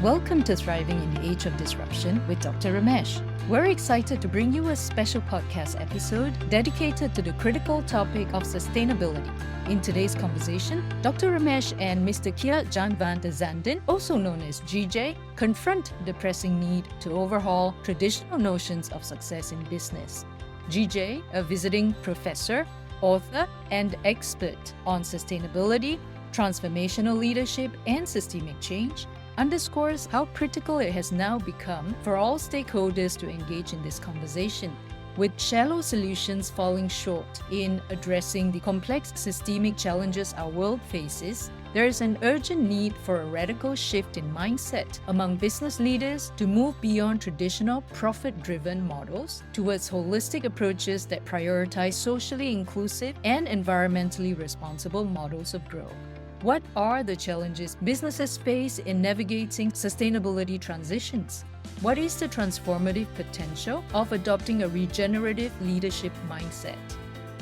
Welcome to Thriving in the Age of Disruption with Dr. Ramesh. We're excited to bring you a special podcast episode dedicated to the critical topic of sustainability. In today's conversation, Dr. Ramesh and Mr. Geert-Jan van de Zanden, also known as GJ, confront the pressing need to overhaul traditional notions of success in business. GJ, a visiting professor, author, and expert on sustainability, transformational leadership, and systemic change, underscores how critical it has now become for all stakeholders to engage in this conversation. With shallow solutions falling short in addressing the complex systemic challenges our world faces, there is an urgent need for a radical shift in mindset among business leaders to move beyond traditional profit-driven models towards holistic approaches that prioritize socially inclusive and environmentally responsible models of growth. What are the challenges businesses face in navigating sustainability transitions? What is the transformative potential of adopting a regenerative leadership mindset?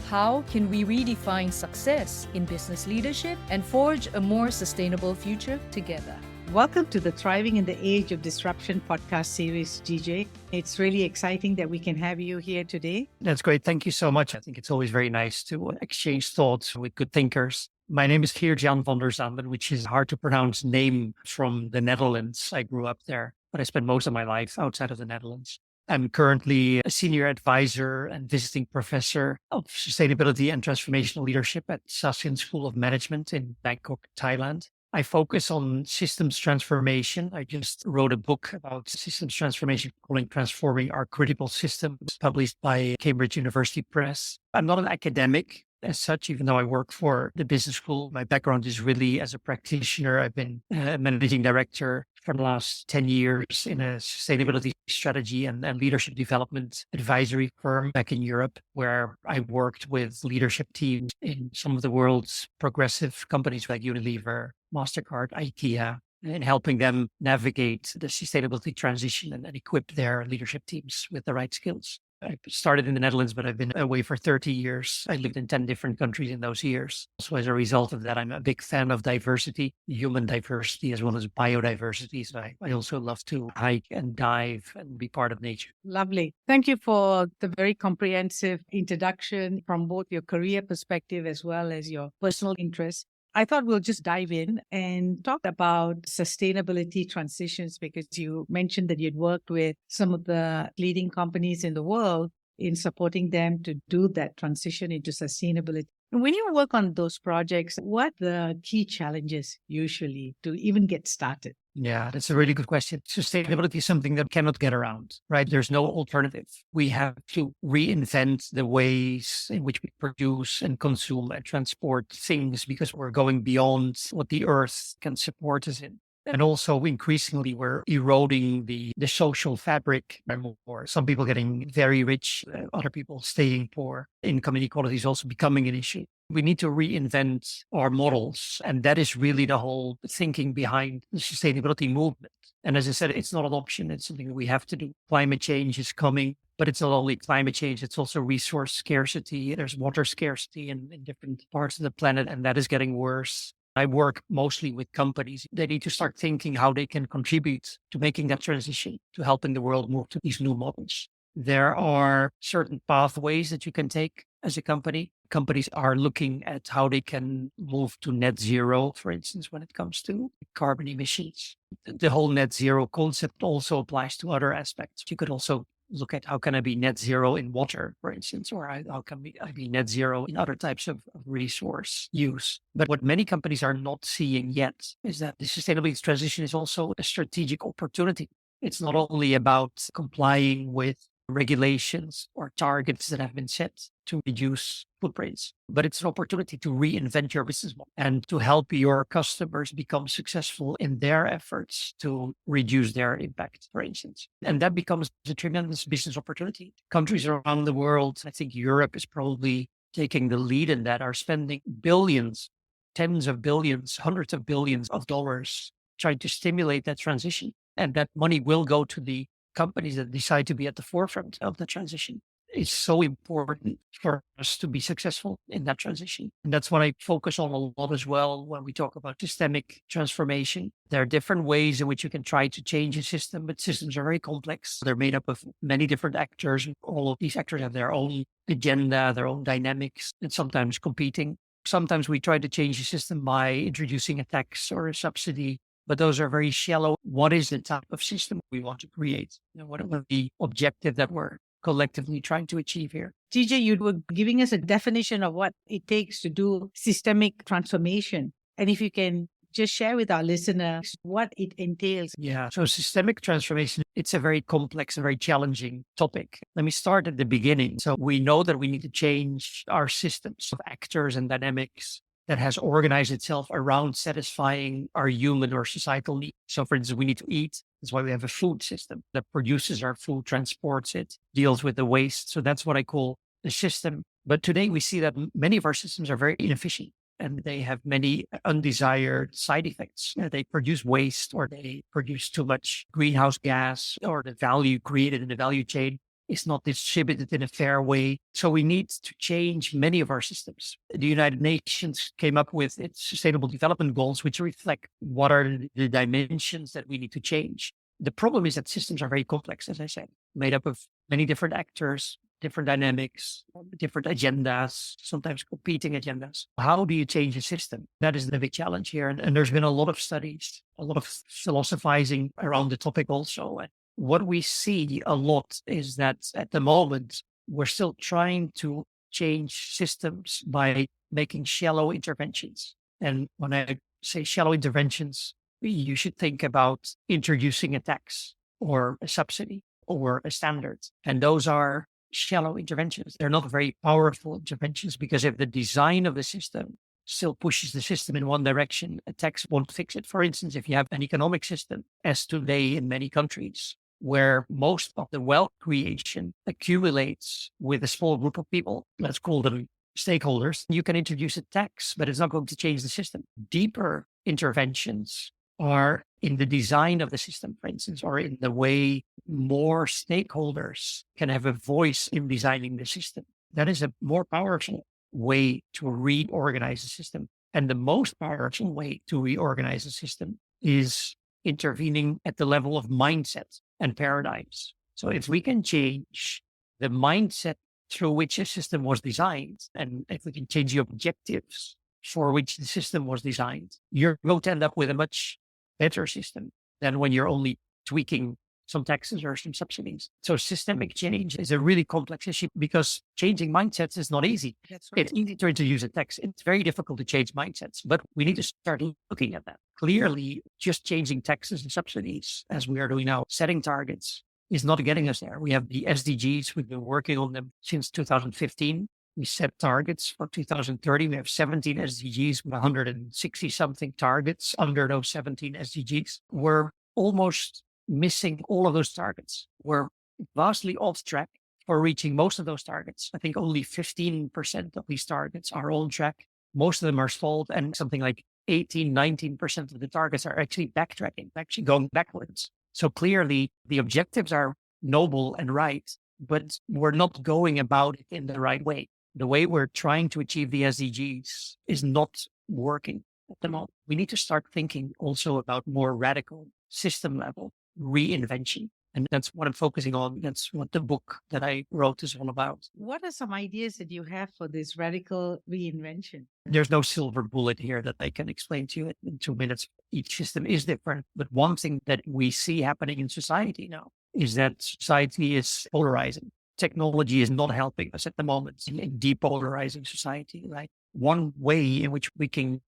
How can we redefine success in business leadership and forge a more sustainable future together? Welcome to the Thriving in the Age of Disruption podcast series, GJ. It's really exciting that we can have you here today. That's great. Thank you so much. I think it's always very nice to exchange thoughts with good thinkers. My name is Geert-Jan van der Zanden, which is a hard to pronounce name from the Netherlands. I grew up there, but I spent most of my life outside of the Netherlands. I'm currently a senior advisor and visiting professor of sustainability and transformational leadership at Zanden School of Management in Bangkok, Thailand. I focus on systems transformation. I just wrote a book about systems transformation, calling Transforming Our Critical Systems, published by Cambridge University Press. I'm not an academic as such, even though I work for the business school. My background is really as a practitioner. I've been a managing director for the last 10 years in a sustainability strategy and leadership development advisory firm back in Europe, where I worked with leadership teams in some of the world's progressive companies like Unilever, MasterCard, IKEA, and helping them navigate the sustainability transition and equip their leadership teams with the right skills. I started in the Netherlands, but I've been away for 30 years. I lived in 10 different countries in those years. So as a result of that, I'm a big fan of diversity, human diversity, as well as biodiversity. So I also love to hike and dive and be part of nature. Lovely. Thank you for the very comprehensive introduction from both your career perspective as well as your personal interests. I thought we'll just dive in and talk about sustainability transitions, because you mentioned that you'd worked with some of the leading companies in the world in supporting them to do that transition into sustainability. And when you work on those projects, what are the key challenges usually to even get started? Yeah, that's a really good question. Sustainability is something that cannot get around, right? There's no alternative. We have to reinvent the ways in which we produce and consume and transport things, because we're going beyond what the earth can support us in. And also increasingly, we're eroding the social fabric more. Some people getting very rich, other people staying poor. Income inequality is also becoming an issue. We need to reinvent our models. And that is really the whole thinking behind the sustainability movement. And as I said, it's not an option. It's something that we have to do. Climate change is coming, but it's not only climate change. It's also resource scarcity. There's water scarcity in different parts of the planet, and that is getting worse. I work mostly with companies. They need to start thinking how they can contribute to making that transition, to helping the world move to these new models. There are certain pathways that you can take as a company. Companies are looking at how they can move to net zero, for instance, when it comes to carbon emissions. The whole net zero concept also applies to other aspects. You could also look at how can I be net zero in water, for instance, or how can I be net zero in other types of resource use. But what many companies are not seeing yet is that the sustainability transition is also a strategic opportunity. It's not only about complying with regulations or targets that have been set to reduce footprints, but it's an opportunity to reinvent your business model and to help your customers become successful in their efforts to reduce their impact, for instance. And that becomes a tremendous business opportunity. Countries around the world, I think Europe is probably taking the lead in that, are spending billions, tens of billions, hundreds of billions of dollars trying to stimulate that transition. And that money will go to the companies that decide to be at the forefront of the transition. is so important for us to be successful in that transition. And that's what I focus on a lot as well when we talk about systemic transformation. There are different ways in which you can try to change a system, but systems are very complex. They're made up of many different actors. All of these actors have their own agenda, their own dynamics, and sometimes competing. Sometimes we try to change the system by introducing a tax or a subsidy, but those are very shallow. What is the type of system we want to create? What are the objective that we're collectively trying to achieve here? TJ, you were giving us a definition of what it takes to do systemic transformation. And if you can just share with our listeners what it entails. Yeah. So systemic transformation, it's a very complex and very challenging topic. Let me start at the beginning. So we know that we need to change our systems of actors and dynamics that has organized itself around satisfying our human or societal needs. So for instance, we need to eat. That's why we have a food system that produces our food, transports it, deals with the waste. So that's what I call the system. But today we see that many of our systems are very inefficient, and they have many undesired side effects. They produce waste, or they produce too much greenhouse gas, or the value created in the value chain is not distributed in a fair way. So we need to change many of our systems. The United Nations came up with its Sustainable Development Goals, which reflect what are the dimensions that we need to change. The problem is that systems are very complex, as I said, made up of many different actors, different dynamics, different agendas, sometimes competing agendas. How do you change a system? That is the big challenge here. And there's been a lot of studies, a lot of philosophizing around the topic also. What we see a lot is that at the moment, we're still trying to change systems by making shallow interventions. And when I say shallow interventions, you should think about introducing a tax or a subsidy or a standard. And those are shallow interventions. They're not very powerful interventions, because if the design of the system still pushes the system in one direction, a tax won't fix it. For instance, if you have an economic system, as today in many countries, where most of the wealth creation accumulates with a small group of people, let's call them stakeholders, you can introduce a tax, but it's not going to change the system. Deeper interventions are in the design of the system, for instance, or in the way more stakeholders can have a voice in designing the system. That is a more powerful way to reorganize the system. And the most powerful way to reorganize the system is intervening at the level of mindset and paradigms. So if we can change the mindset through which a system was designed, and if we can change the objectives for which the system was designed, you're going to end up with a much better system than when you're only tweaking some taxes or some subsidies. So systemic change is a really complex issue, because changing mindsets is not easy. That's right. It's easy to introduce a tax. It's very difficult to change mindsets, but we need to start looking at that. Clearly, just changing taxes and subsidies, as we are doing now, setting targets, is not getting us there. We have the SDGs. We've been working on them since 2015. We set targets for 2030. We have 17 SDGs with 160 something targets under those 17 SDGs. We're almost missing all of those targets. We're vastly off track for reaching most of those targets. I think only 15% of these targets are on track. Most of them are stalled, and something like 18, 19% of the targets are actually backtracking, actually going backwards. So clearly the objectives are noble and right, but we're not going about it in the right way. The way we're trying to achieve the SDGs is not working at the moment. We need to start thinking also about more radical system level reinvention. And that's what I'm focusing on. That's what the book that I wrote is all about. What are some ideas that you have for this radical reinvention? There's no silver bullet here that I can explain to you in 2 minutes. Each system is different. But one thing that we see happening in society now is that society is polarizing. Technology is not helping us at the moment in depolarizing society, right? One way in which we can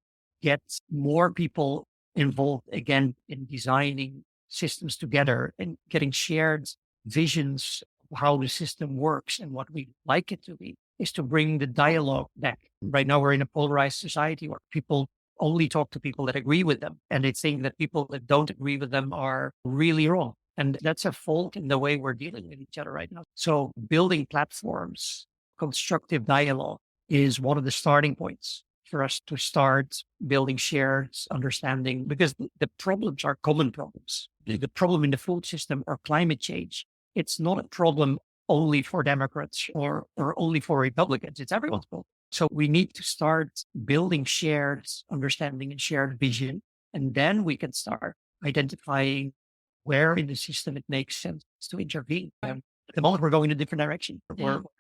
get more people involved again in designing systems together and getting shared visions of how the system works and what we like it to be is to bring the dialogue back. Right now, we're in a polarized society where people only talk to people that agree with them, and they think that people that don't agree with them are really wrong. And that's a fault in the way we're dealing with each other right now. So building platforms, constructive dialogue is one of the starting points for us to start building shared understanding, because the problems are common problems. The problem in the food system or climate change, it's not a problem only for Democrats or only for Republicans. It's everyone's goal. So we need to start building shared understanding and shared vision. And then we can start identifying where in the system it makes sense to intervene. At the moment, we're going in a different direction.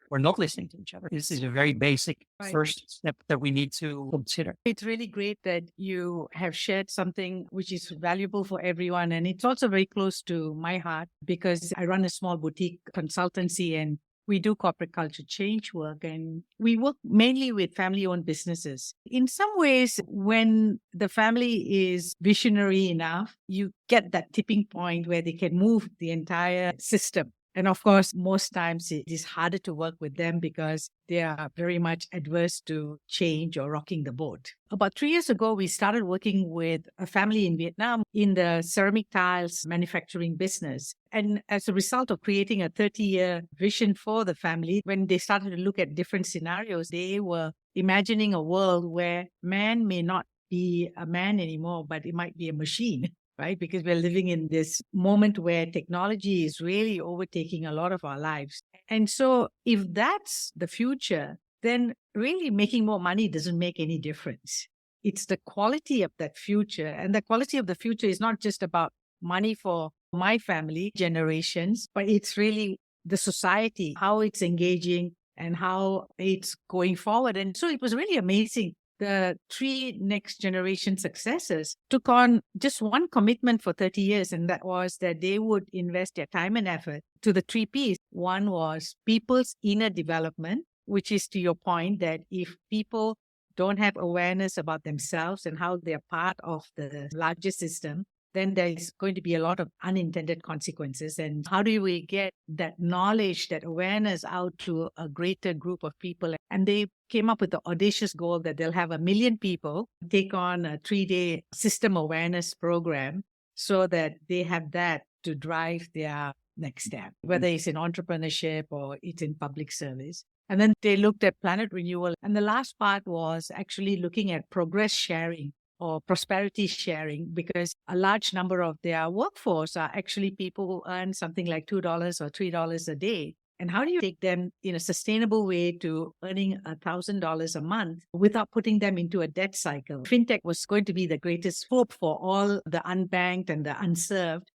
We're not listening to each other. This is a very basic first step that we need to consider. It's really great that you have shared something which is valuable for everyone. And it's also very close to my heart because I run a small boutique consultancy and we do corporate culture change work, and we work mainly with family-owned businesses. In some ways, when the family is visionary enough, you get that tipping point where they can move the entire system. And of course, most times it is harder to work with them because they are very much adverse to change or rocking the boat. About 3 years ago, we started working with a family in Vietnam in the ceramic tiles manufacturing business. And as a result of creating a 30-year vision for the family, when they started to look at different scenarios, they were imagining a world where man may not be a man anymore, but it might be a machine. Right? Because we're living in this moment where technology is really overtaking a lot of our lives. And so if that's the future, then really making more money doesn't make any difference. It's the quality of that future. And the quality of the future is not just about money for my family generations, but it's really the society, how it's engaging and how it's going forward. And so it was really amazing. The 3 next generation successors took on just one commitment for 30 years, and that was that they would invest their time and effort to the 3 Ps. One was people's inner development, which is to your point that if people don't have awareness about themselves and how they're part of the larger system, then there's going to be a lot of unintended consequences. And how do we get that knowledge, that awareness out to a greater group of people? And they came up with the audacious goal that they'll have 1 million people take on a 3-day system awareness program so that they have that to drive their next step, whether it's in entrepreneurship or it's in public service. And then they looked at planet renewal. And the last part was actually looking at progress sharing or prosperity sharing, because a large number of their workforce are actually people who earn something like $2 or $3 a day. And how do you take them in a sustainable way to earning $1,000 a month without putting them into a debt cycle? Fintech was going to be the greatest hope for all the unbanked and the unserved.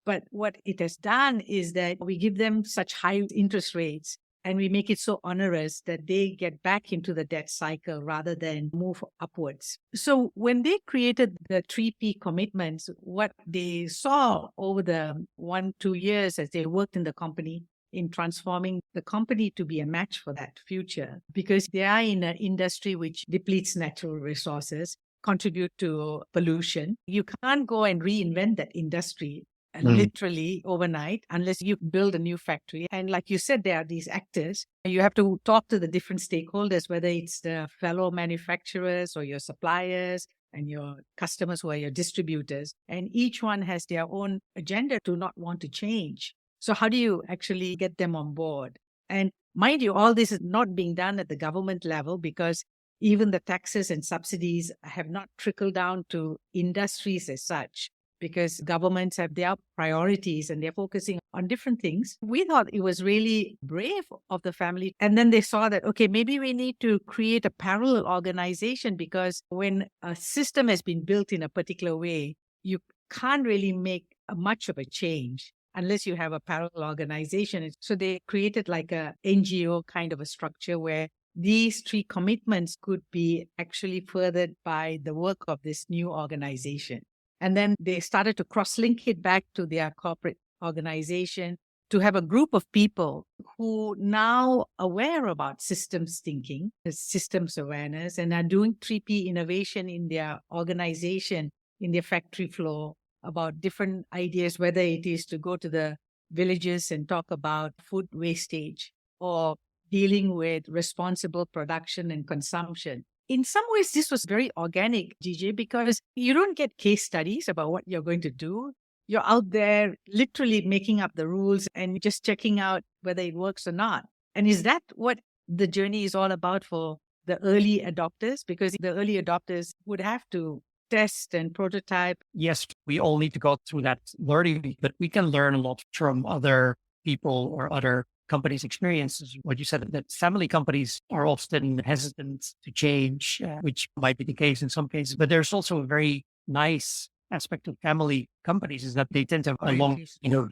But what it has done is that we give them such high interest rates and we make it so onerous that they get back into the debt cycle rather than move upwards. So when they created the 3P commitments, what they saw over the 1-2 years as they worked in the company in transforming the company to be a match for that future, because they are in an industry which depletes natural resources, contribute to pollution. You can't go and reinvent that industry literally overnight unless you build a new factory. And like you said, there are these actors. You have to talk to the different stakeholders, whether it's the fellow manufacturers or your suppliers and your customers who are your distributors. And each one has their own agenda to not want to change. So how do you actually get them on board? And mind you, all this is not being done at the government level because even the taxes and subsidies have not trickled down to industries as such, because governments have their priorities and they're focusing on different things. We thought it was really brave of the family. And then they saw that, okay, maybe we need to create a parallel organization, because when a system has been built in a particular way, you can't really make much of a change unless you have a parallel organization. So they created like a NGO kind of a structure where these 3 commitments could be actually furthered by the work of this new organization. And then they started to cross-link it back to their corporate organization to have a group of people who now aware about systems thinking, systems awareness, and are doing 3P innovation in their organization, in their factory floor, about different ideas, whether it is to go to the villages and talk about food wastage or dealing with responsible production and consumption. In some ways, this was very organic, GJ, because you don't get case studies about what you're going to do. You're out there literally making up the rules and just checking out whether it works or not. And is that what the journey is all about for the early adopters? Because the early adopters would have to test and prototype. Yes, we all need to go through that learning, but we can learn a lot from other people or other companies experience is what you said, that family companies are often hesitant to change, which might be the case in some cases. But there's also a very nice aspect of family companies is that they tend to have a long,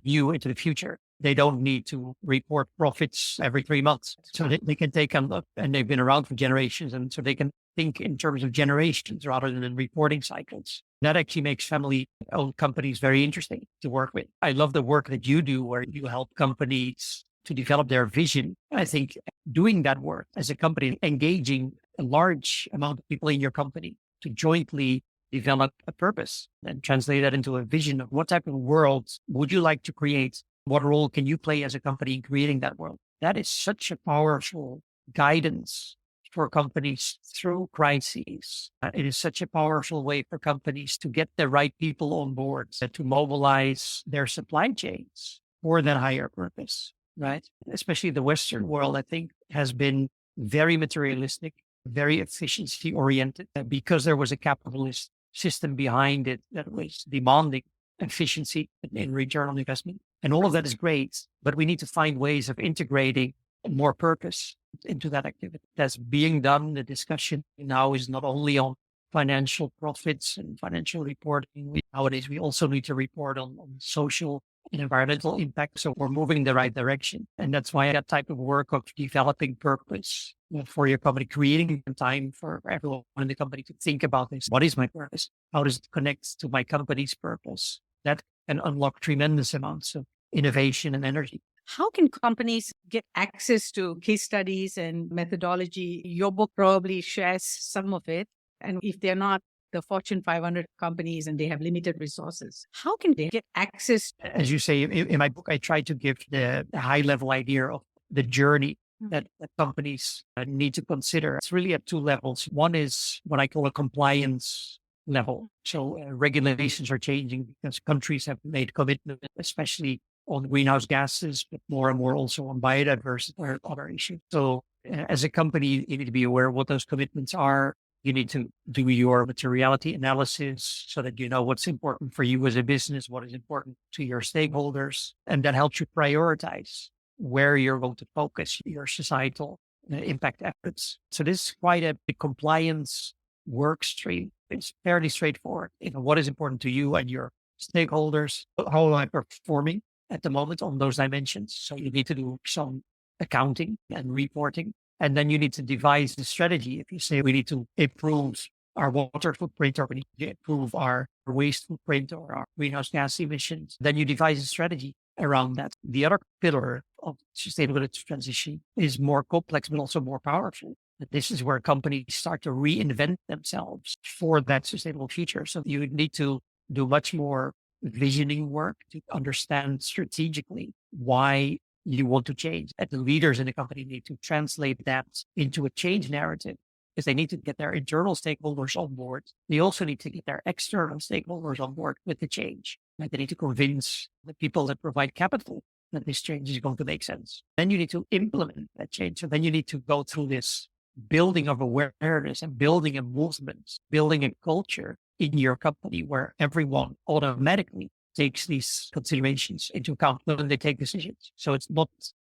view into the future. They don't need to report profits every 3 months. So they can take a look, and they've been around for generations. And so they can think in terms of generations rather than in reporting cycles. That actually makes family-owned companies very interesting to work with. I love the work that you do where you help companies to develop their vision. I think doing that work as a company, engaging a large amount of people in your company to jointly develop a purpose and translate that into a vision of what type of world would you like to create? What role can you play as a company in creating that world? That is such a powerful guidance for companies through crises. It is such a powerful way for companies to get the right people on board, to mobilize their supply chains for that higher purpose, right? Especially the Western world, I think, has been very materialistic, very efficiency oriented, because there was a capitalist system behind it that was demanding efficiency in return on investment. And all of that is great, but we need to find ways of integrating more purpose into that activity. That's being done. The discussion now is not only on financial profits and financial reporting. Nowadays, we also need to report on social and environmental impact. So we're moving in the right direction. And that's why that type of work of developing purpose for your company, creating time for everyone in the company to think about this. What is my purpose? How does it connect to my company's purpose? That can unlock tremendous amounts of innovation and energy. How can companies get access to case studies and methodology? Your book probably shares some of it. And if they're not the Fortune 500 companies and they have limited resources, how can they get access? As you say, in my book, I try to give the high level idea of the journey that companies need to consider. It's really at two levels. One is what I call a compliance level. So regulations are changing because countries have made commitments, especially on greenhouse gases, but more and more also on biodiversity or other issues. So as a company, you need to be aware of what those commitments are. You need to do your materiality analysis so that you know what's important for you as a business, what is important to your stakeholders, and that helps you prioritize where you're going to focus your societal impact efforts. So this is quite a big compliance work stream. It's fairly straightforward. What is important to you and your stakeholders? How am I performing at the moment on those dimensions? So you need to do some accounting and reporting. And then you need to devise the strategy. If you say we need to improve our water footprint or we need to improve our waste footprint or our greenhouse gas emissions, then you devise a strategy around that. The other pillar of sustainability transition is more complex, but also more powerful. This is where companies start to reinvent themselves for that sustainable future. So you need to do much more visioning work to understand strategically why you want to change. And the leaders in the company need to translate that into a change narrative because they need to get their internal stakeholders on board. They also need to get their external stakeholders on board with the change. And they need to convince the people that provide capital that this change is going to make sense. Then you need to implement that change. So then you need to go through this building of awareness and building a movement, building a culture in your company where everyone automatically takes these considerations into account when they take decisions. So it's not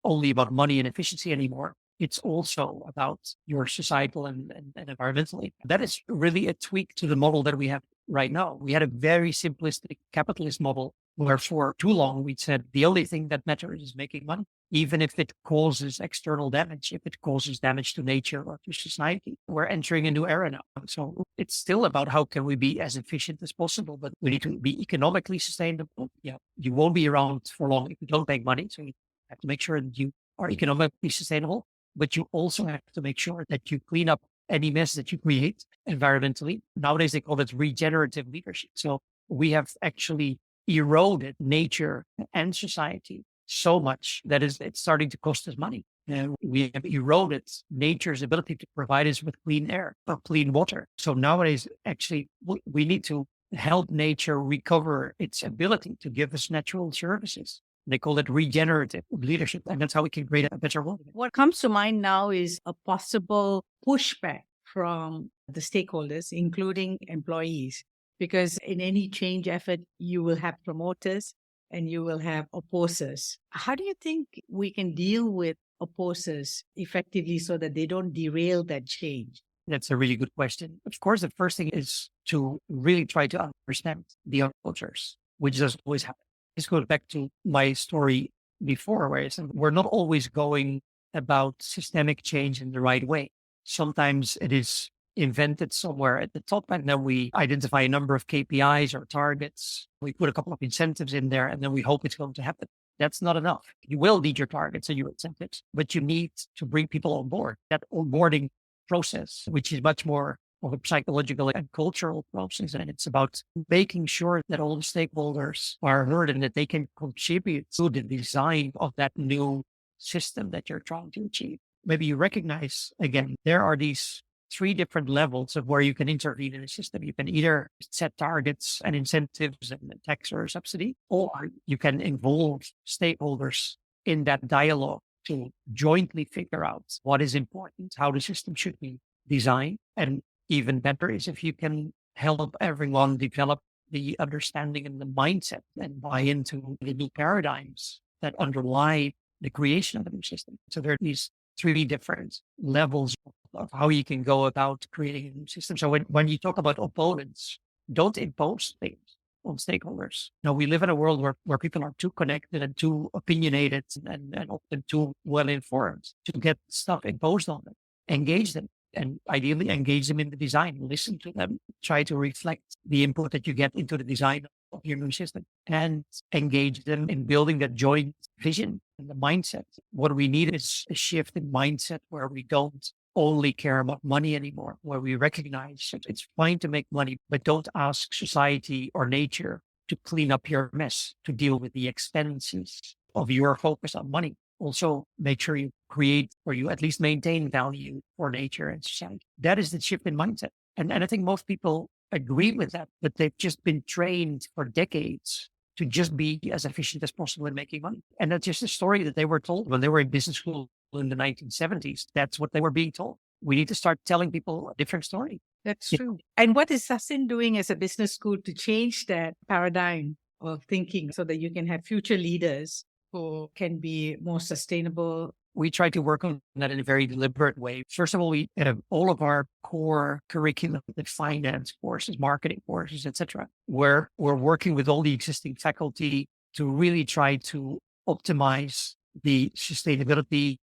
only about money and efficiency anymore. It's also about your societal and environmental impact. That is really a tweak to the model that we have right now. We had a very simplistic capitalist model where for too long we said the only thing that matters is making money, even if it causes external damage, if it causes damage to nature or to society. We're entering a new era now. So it's still about how can we be as efficient as possible, but we need to be economically sustainable. Yeah, you won't be around for long if you don't make money. So you have to make sure that you are economically sustainable, but you also have to make sure that you clean up any mess that you create environmentally. Nowadays, they call it regenerative leadership. So we have actually eroded nature and society so much that it's starting to cost us money. And we have eroded nature's ability to provide us with clean air or clean water. So nowadays, actually, we need to help nature recover its ability to give us natural services. They call it regenerative leadership. And that's how we can create a better world. What comes to mind now is a possible pushback from the stakeholders, including employees, because in any change effort, you will have promoters and you will have opposers. How do you think we can deal with opposers effectively so that they don't derail that change? That's a really good question. Of course, the first thing is to really try to understand the cultures, which doesn't always happen. This goes back to my story before, where I said we're not always going about systemic change in the right way. Sometimes it is invented somewhere at the top, and then we identify a number of KPIs or targets. We put a couple of incentives in there, and then we hope it's going to happen. That's not enough. You will need your targets and your incentives, but you need to bring people on board. That onboarding process, which is much more of a psychological and cultural process. And it's about making sure that all the stakeholders are heard and that they can contribute to the design of that new system that you're trying to achieve. Maybe you recognize, again, there are these three different levels of where you can intervene in a system. You can either set targets and incentives and a tax or a subsidy, or you can involve stakeholders in that dialogue to jointly figure out what is important, how the system should be designed. And even better is if you can help everyone develop the understanding and the mindset and buy into the new paradigms that underlie the creation of the new system. So there are these three different levels of how you can go about creating a new system. So when you talk about opponents, don't impose things on stakeholders. Now, we live in a world where people are too connected and too opinionated and often too well informed to get stuff imposed on them. Engage them, and ideally engage them in the design. Listen to them, try to reflect the input that you get into the design of your new system, and engage them in building that joint vision and the mindset. What we need is a shift in mindset where we don't only care about money anymore, where we recognize that it's fine to make money, but don't ask society or nature to clean up your mess, to deal with the expenses of your focus on money. Also, make sure you create or you at least maintain value for nature and society. That is the shift in mindset. And I think most people agree with that, but they've just been trained for decades to just be as efficient as possible in making money. And that's just a story that they were told when they were in business school in the 1970s. That's what they were being told. We need to start telling people a different story. That's true. And what is Zanden doing as a business school to change that paradigm of thinking so that you can have future leaders who can be more sustainable? We try to work on that in a very deliberate way. First of all, we have all of our core curriculum, the finance courses, marketing courses, etc., where we're working with all the existing faculty to really try to optimize the sustainability,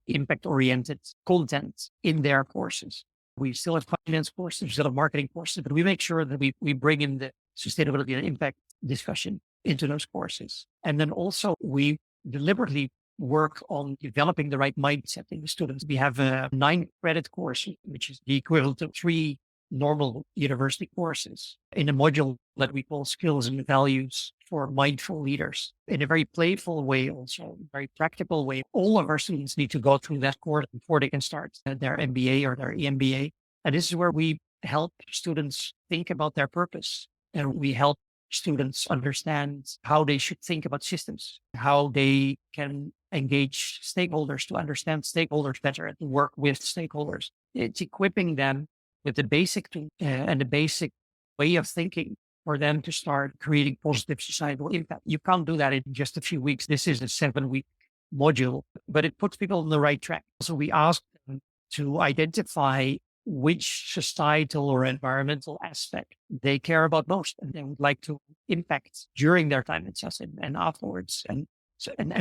impact-oriented content in their courses. We still have finance courses, we still have marketing courses, but we make sure that we bring in the sustainability and impact discussion into those courses. And then also we deliberately work on developing the right mindset in the students. We have a 9-credit course, which is the equivalent of 3 normal university courses in a module that we call Skills and Values for Mindful Leaders, in a very playful way, also very practical way. All of our students need to go through that course before they can start their MBA or their EMBA. And this is where we help students think about their purpose, and we help students understand how they should think about systems, how they can engage stakeholders to understand stakeholders better and to work with stakeholders. It's equipping them with the basic tool and the basic way of thinking for them to start creating positive societal impact. You can't do that in just a few weeks. This is a 7-week module, but it puts people on the right track. So we ask them to identify which societal or environmental aspect they care about most and they would like to impact during their time at Zanden and afterwards. And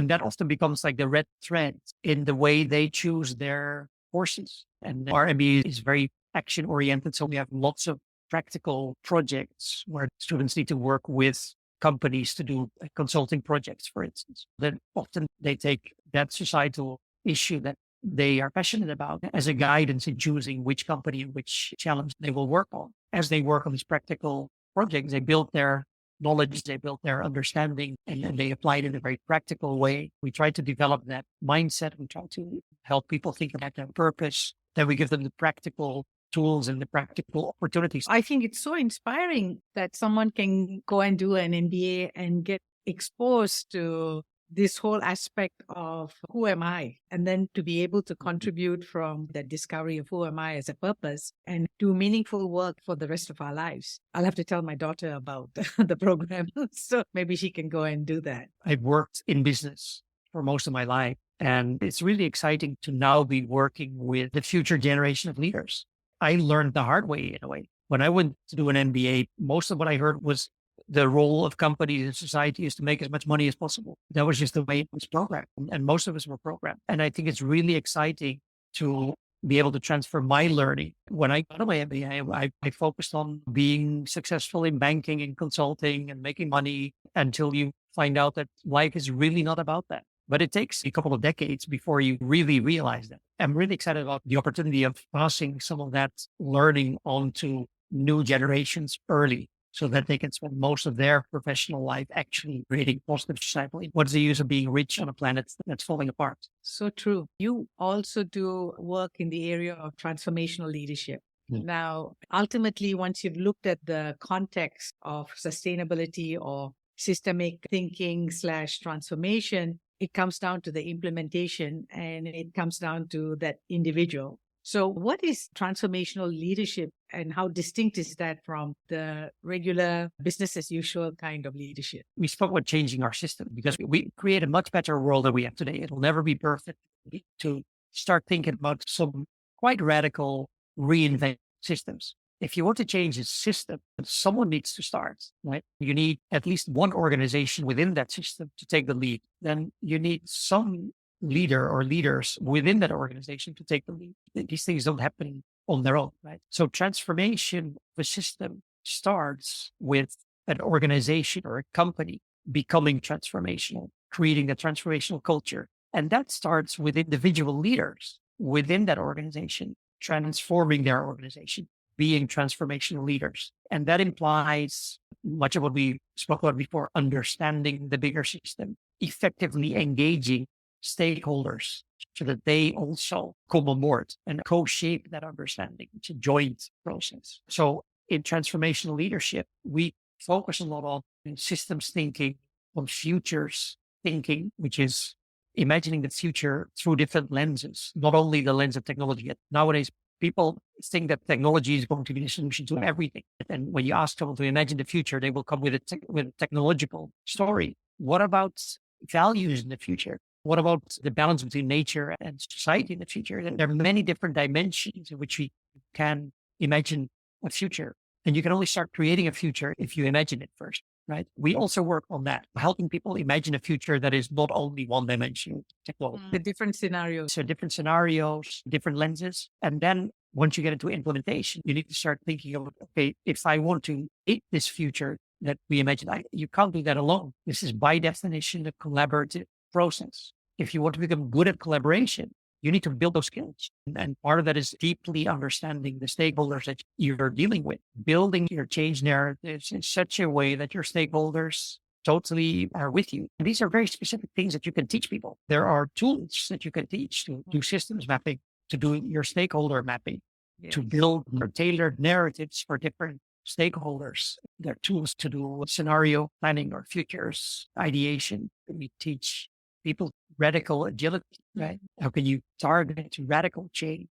that often becomes like the red thread in the way they choose their courses. And our MBA is very action oriented. So we have lots of practical projects where students need to work with companies to do consulting projects, for instance. Then often they take that societal issue that they are passionate about as a guidance in choosing which company and which challenge they will work on. As they work on these practical projects, they build their knowledge, they build their understanding, and they apply it in a very practical way. We try to develop that mindset. We try to help people think about their purpose. Then we give them the practical tools and the practical opportunities. I think it's so inspiring that someone can go and do an MBA and get exposed to this whole aspect of who am I? And then to be able to contribute from that discovery of who am I as a purpose and do meaningful work for the rest of our lives. I'll have to tell my daughter about the program. So maybe she can go and do that. I've worked in business for most of my life, and it's really exciting to now be working with the future generation of leaders. I learned the hard way in a way. When I went to do an MBA, most of what I heard was the role of companies in society is to make as much money as possible. That was just the way it was programmed. And most of us were programmed. And I think it's really exciting to be able to transfer my learning. When I got my MBA, I focused on being successful in banking and consulting and making money until you find out that life is really not about that. But it takes a couple of decades before you really realize that. I'm really excited about the opportunity of passing some of that learning on to new generations early so that they can spend most of their professional life actually creating positive societal impact. What's the use of being rich on a planet that's falling apart? So true. You also do work in the area of transformational leadership. Now, ultimately, once you've looked at the context of sustainability or systemic thinking / transformation, it comes down to the implementation and it comes down to that individual. So what is transformational leadership and how distinct is that from the regular business as usual kind of leadership? We spoke about changing our system because we create a much better world than we have today. It'll never be perfect. To start thinking about some quite radical reinvent systems. If you want to change a system, someone needs to start, right? You need at least one organization within that system to take the lead. Then you need some leader or leaders within that organization to take the lead. These things don't happen on their own, right? So transformation of a system starts with an organization or a company becoming transformational, creating a transformational culture. And that starts with individual leaders within that organization, transforming their organization, being transformational leaders. And that implies much of what we spoke about before, understanding the bigger system, effectively engaging stakeholders so that they also come on board and co-shape that understanding. It's a joint process. So in transformational leadership, we focus a lot on systems thinking, on futures thinking, which is imagining the future through different lenses, not only the lens of technology. Nowadays, people think that technology is going to be the solution to everything. And when you ask someone to imagine the future, they will come with a technological story. What about values in the future? What about the balance between nature and society in the future? And there are many different dimensions in which we can imagine a future. And you can only start creating a future if you imagine it first, right? We also work on that, helping people imagine a future that is not only one dimension technology. The different scenarios. So different scenarios, different lenses. And then once you get into implementation, you need to start thinking of, okay, if I want to create this future that we imagine, you can't do that alone. This is by definition a collaborative process. If you want to become good at collaboration, you need to build those skills. And part of that is deeply understanding the stakeholders that you're dealing with, building your change narratives in such a way that your stakeholders totally are with you. And these are very specific things that you can teach people. There are tools that you can teach to do systems mapping, to do your stakeholder mapping, to build more tailored narratives for different stakeholders. There are tools to do scenario planning or futures ideation. We teach people radical agility, right? How can you target radical change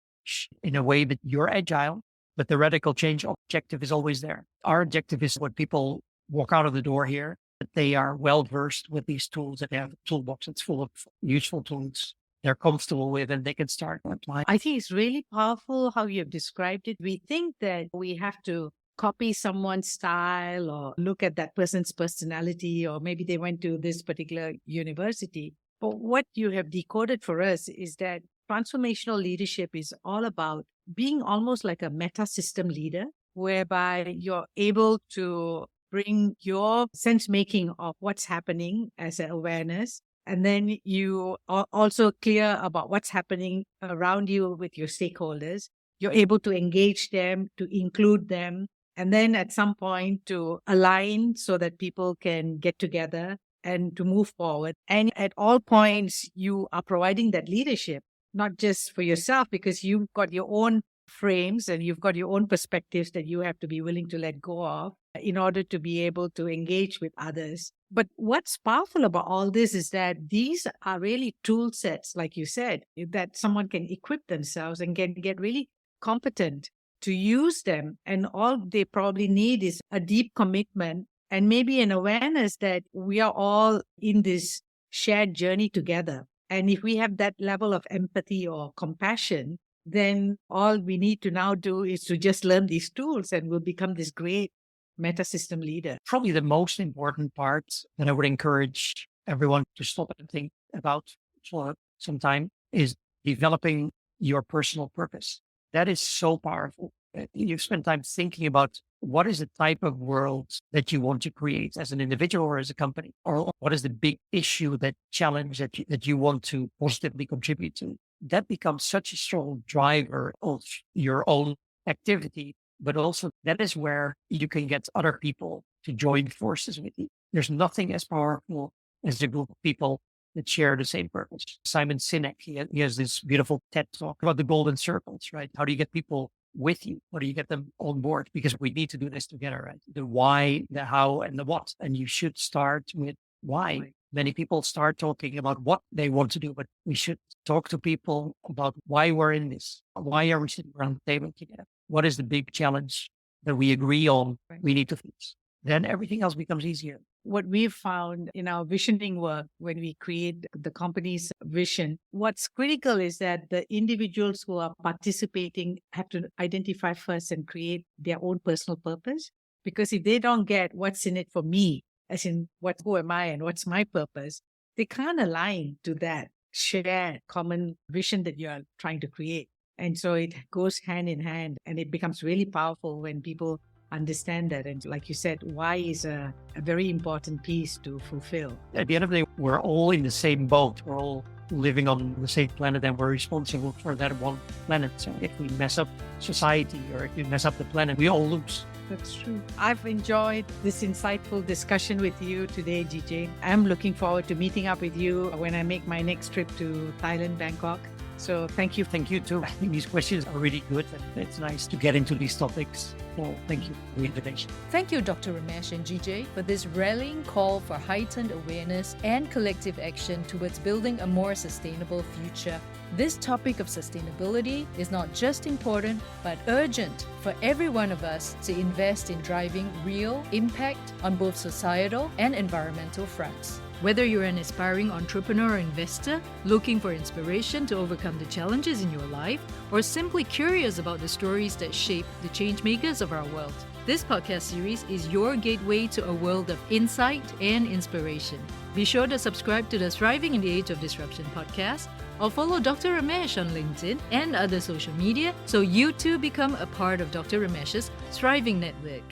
in a way that you're agile, but the radical change objective is always there. Our objective is when people walk out of the door here, that they are well versed with these tools, that they have a toolbox that's full of useful tools they're comfortable with and they can start applying. I think it's really powerful how you've described it. We think that we have to copy someone's style or look at that person's personality, or maybe they went to this particular university. But what you have decoded for us is that transformational leadership is all about being almost like a meta system leader, whereby you're able to bring your sense making of what's happening as an awareness. And then you are also clear about what's happening around you with your stakeholders. You're able to engage them, to include them, and then at some point to align so that people can get together and to move forward. And at all points, you are providing that leadership, not just for yourself, because you've got your own frames and you've got your own perspectives that you have to be willing to let go of in order to be able to engage with others. But what's powerful about all this is that these are really tool sets, like you said, that someone can equip themselves and can get really competent to use them. And all they probably need is a deep commitment and maybe an awareness that we are all in this shared journey together. And if we have that level of empathy or compassion, then all we need to now do is to just learn these tools and we'll become this great meta system leader. Probably the most important part that I would encourage everyone to stop and think about for some time is developing your personal purpose. That is so powerful. You spend time thinking about what is the type of world that you want to create as an individual or as a company, or what is the big issue, that challenge that you want to positively contribute to. That becomes such a strong driver of your own activity, but also that is where you can get other people to join forces with you. There's nothing as powerful as a group of people that share the same purpose. Simon Sinek, he has this beautiful TED talk about the golden circles, right? How do you get people with you? How do you get them on board? Because we need to do this together, right? The why, the how, and the what. And you should start with why. Many people start talking about what they want to do, but we should talk to people about why we're in this. Why are we sitting around the table together? What is the big challenge that we agree on we need to fix? Then everything else becomes easier. What we've found in our visioning work, when we create the company's vision, what's critical is that the individuals who are participating have to identify first and create their own personal purpose. Because if they don't get what's in it for me, as in who am I and what's my purpose, they can't align to that shared common vision that you're trying to create. And so it goes hand in hand, and it becomes really powerful when people understand that. And like you said, why is a very important piece to fulfill. At the end of the day, we're all in the same boat. We're all living on the same planet, and we're responsible for that one planet. So if we mess up society or if we mess up the planet, we all lose. That's true. I've enjoyed this insightful discussion with you today, GJ. I'm looking forward to meeting up with you when I make my next trip to Thailand, Bangkok. So thank you. Thank you too. I think these questions are really good, and it's nice to get into these topics. So thank you for the invitation. Thank you, Dr. Ramesh and GJ, for this rallying call for heightened awareness and collective action towards building a more sustainable future. This topic of sustainability is not just important, but urgent for every one of us to invest in driving real impact on both societal and environmental fronts. Whether you're an aspiring entrepreneur or investor, looking for inspiration to overcome the challenges in your life, or simply curious about the stories that shape the change makers of our world, this podcast series is your gateway to a world of insight and inspiration. Be sure to subscribe to the Thriving in the Age of Disruption podcast, or follow Dr. Ramesh on LinkedIn and other social media so you too become a part of Dr. Ramesh's Thriving Network.